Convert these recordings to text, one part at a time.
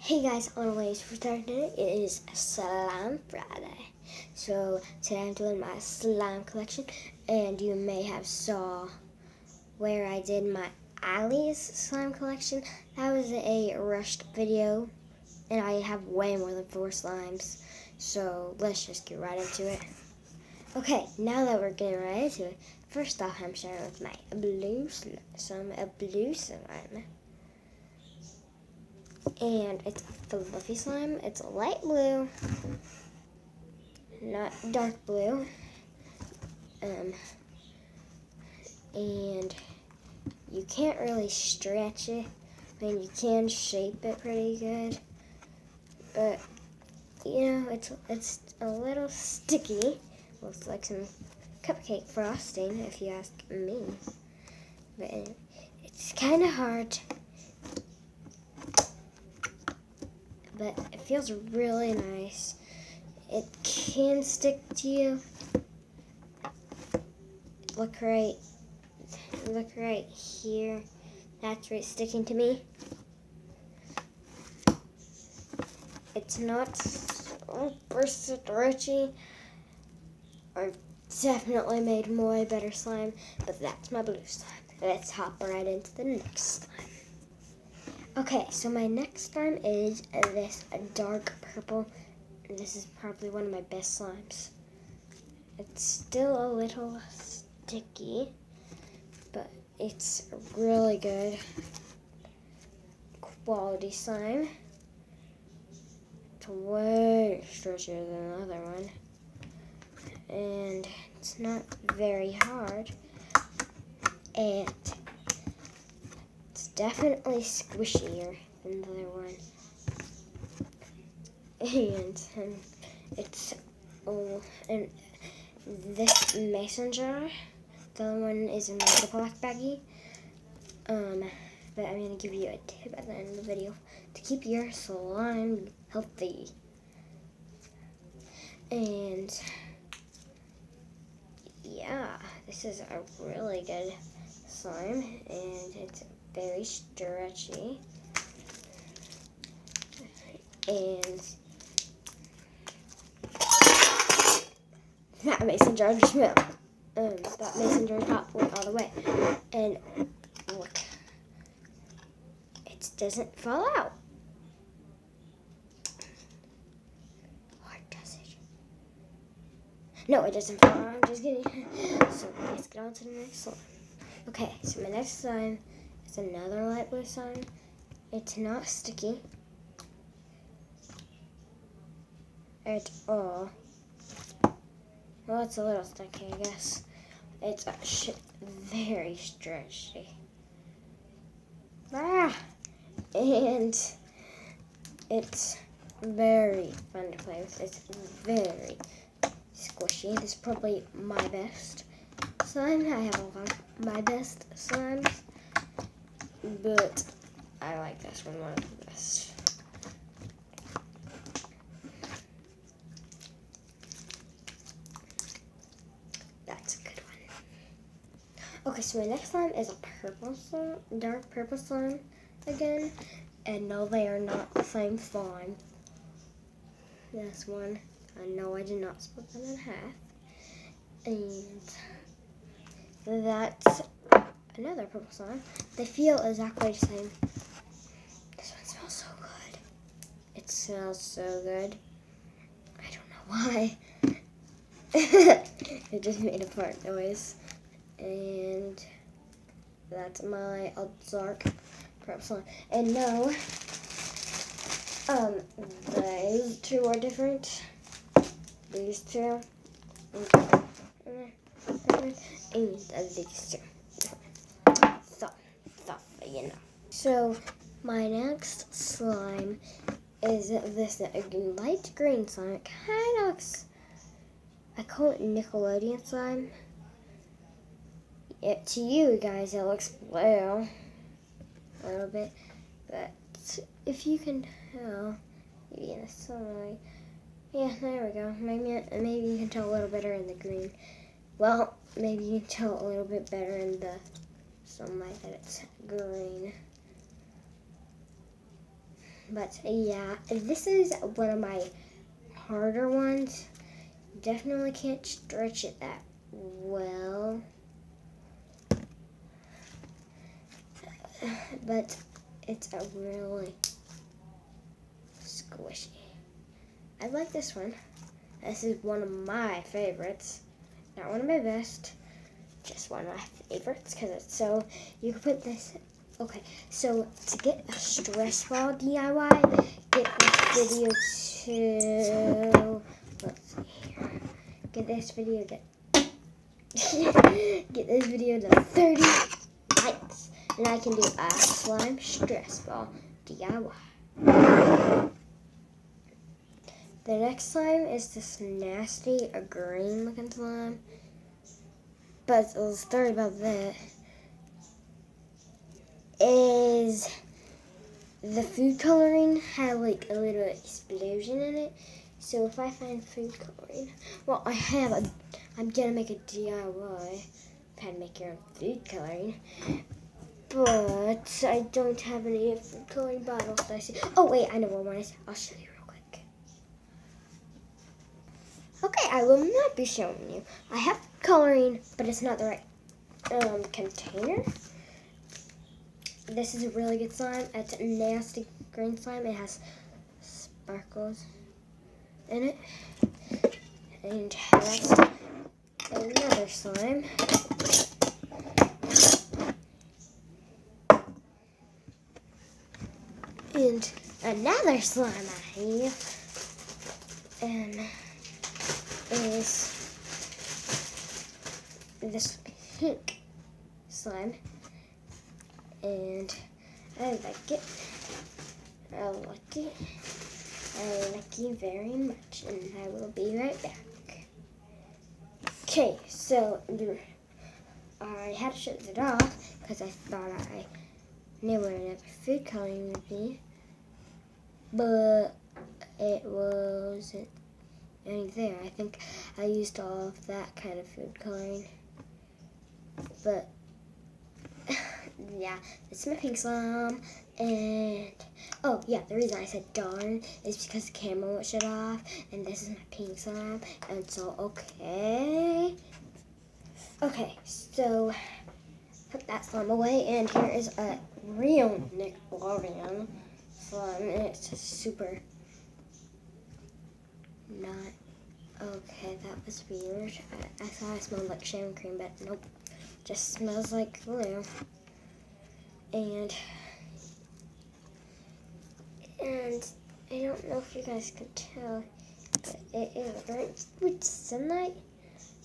Hey guys, on Ways for today, it is Slime Friday. So today I'm doing my slime collection, and you may have saw where I did my Ali's slime collection. That was a rushed video, and I have way more than 4 slimes. So let's just get right into it. Okay, now that we're getting right into it, first off I'm starting with my blue slime. And it's a fluffy slime. It's light blue, not dark blue. And you can't really stretch it. I mean, you can shape it pretty good, but you know, it's a little sticky. Looks like some cupcake frosting, if you ask me. But it's kind of hard. But it feels really nice. It can stick to you. Look right here. That's where it's sticking to me. It's not super stretchy. I've definitely made more better slime, but that's my blue slime. Let's hop right into the next slime. Okay, so my next slime is this dark purple. This is probably one of my best slimes. It's still a little sticky, but it's really good quality slime. It's way stretchier than the other one, and it's not very hard, and it's definitely squishier than the other one. And it's and this mason jar. The other one is in the black baggie. But I'm gonna give you a tip at the end of the video to keep your slime healthy. And yeah, this is a really good slime, and it's very stretchy. And that mason jar just fell. That mason jar top went all the way. And look, it doesn't fall out. Or does it? No, it doesn't fall out. I'm just kidding. So let's get on to the next slime. Okay, so my next slime is another light blue slime. It's not sticky at all. Well, it's a little sticky, I guess. It's very stretchy. And it's very fun to play with. It's very squishy. This is probably my best slime. I have a lot of my best slimes, but I like this one of the best. That's a good one. Okay, so my next slime is a purple slime, dark purple slime again. And no, they are not the same slime. This one, I know I did not split them in half. And that's another purple slime. They feel exactly the same. This one smells so good. It smells so good. I don't know why. It just made a fart noise. And that's my dark purple slime. And no, these two are different. These two. And these two. So, you know. So, my next slime is this light green slime. It kind of looks, I call it Nickelodeon slime. To you guys, it looks blue a little bit, but if you can tell, maybe in the sunlight, yeah, there we go. Maybe you can tell a little better in the green. Well, maybe you can tell a little bit better in the sunlight that it's green. But yeah, this is one of my harder ones. Definitely can't stretch it that well. But it's a really squishy. I like this one. This is one of my favorites. Not one of my best, just one of my favorites because it's so, you can put this, okay, so to get a stress ball DIY, get this video to, let's see here, get this video to, get this video to 30 likes, and I can do a slime stress ball DIY. The next slime is this nasty, green looking slime. But the story about that is the food coloring had like a little explosion in it. So if I find food coloring, well, I'm gonna make a DIY. How to make your own food coloring. But I don't have any food coloring bottles that I see. Oh wait, I know what one is. I'll show you real quick. Okay, I will not be showing you. I have coloring, but it's not the right container. This is a really good slime. It's a nasty green slime. It has sparkles in it. And that's another slime. And another slime I have. And is this pink slime, and I like it. I like it. I like you very much, and I will be right back. Okay, so I had to shut it off because I thought I knew what another food coloring would be, but it wasn't any there. I think I used all of that kind of food coloring. But yeah, it's my pink slime. And oh yeah, the reason I said darn is because the camera won't shut off, and this is my pink slime, and so okay, so put that slime away, and here is a real Nickelodeon slime, and it's super not okay. That was weird. I thought it smelled like shaving cream, but nope, just smells like glue. And I don't know if you guys can tell, but it is right with sunlight.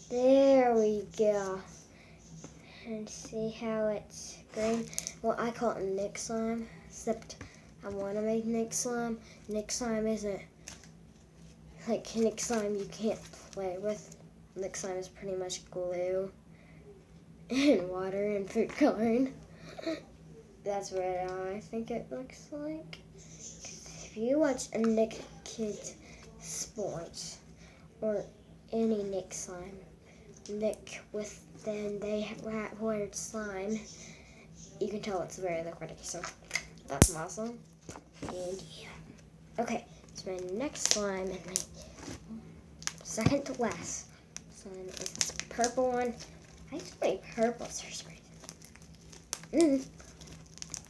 There we go. And see how it's green? Well, I call it Nick slime, except I want to make Nick slime. Nick slime isn't like Nick slime you can't play with. Nick slime is pretty much glue and water and food coloring. That's what I think it looks like. If you watch a Nick Kids Sports or any Nick slime, Nick with then they wear slime, you can tell it's very liquidy. So that's awesome. And yeah, okay. So my next slime and my second to last slime is this purple one. I just like purple for some reason.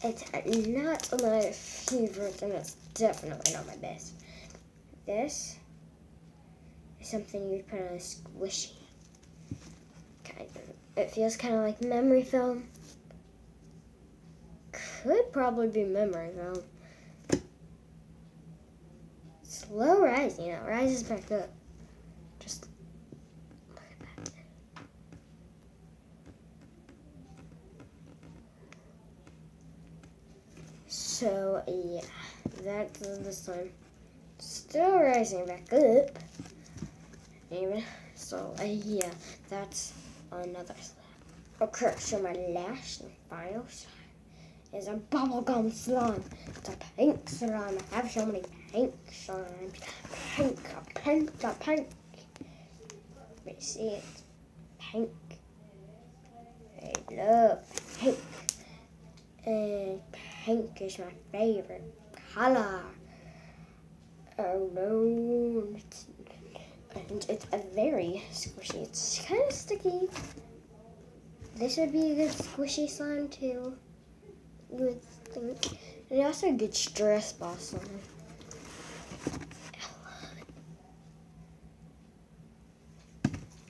It's not my favorite, and it's definitely not my best. This is something you'd put on a squishy. Kind of. It feels kind of like memory foam. Could probably be memory foam. Slow rising. It rises back up. Just look at that. So yeah, that's this one. Still rising back up. Even so, yeah, that's another slime. Okay, so my last and final slime is a bubblegum slime. It's a pink slime. I have so many pink slimes. Pink. Let me see, it's pink. I love pink. And pink is my favorite color. Oh no. And it's a very squishy. It's kind of sticky. This would be a good squishy slime too, you would think. And also a good stress ball slime.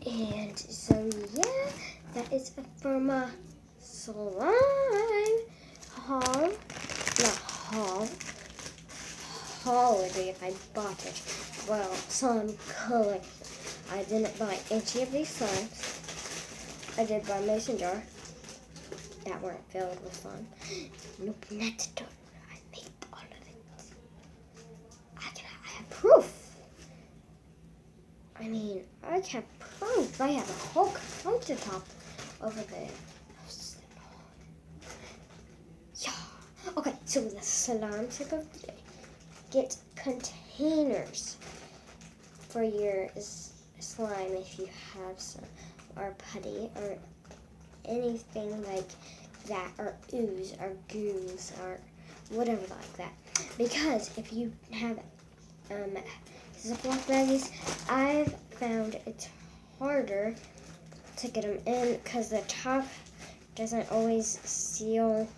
And so yeah, that is it for my slime haul. Not haul. Haul would be if I bought it. Well, slime collection. I didn't buy any of these slimes. I did buy mason jar that weren't filled with slime. Nope, not done. I made all of it. I have proof. I mean, I have proof. I have a whole countertop over there. Yeah. Okay, so the slime tip of the day. Get containers for your slime if you have some, or putty, or anything like that, or ooze, or goose, or whatever like that. Because if you have Ziploc baggies, I've found it's harder to get them in because the top doesn't always seal.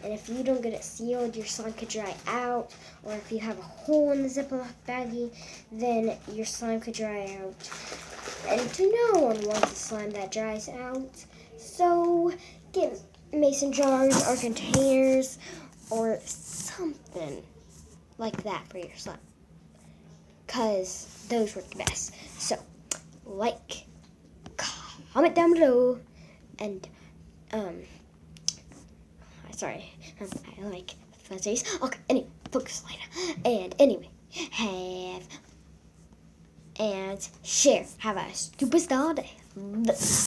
And if you don't get it sealed, your slime could dry out. Or if you have a hole in the Ziploc baggie, then your slime could dry out. And no one wants a slime that dries out. So get mason jars or containers or something like that for your slime. Because those work the best. So, like, comment down below, and, sorry, I like fuzzies. Okay, anyway, focus line. And anyway, and share. Have a superstar day.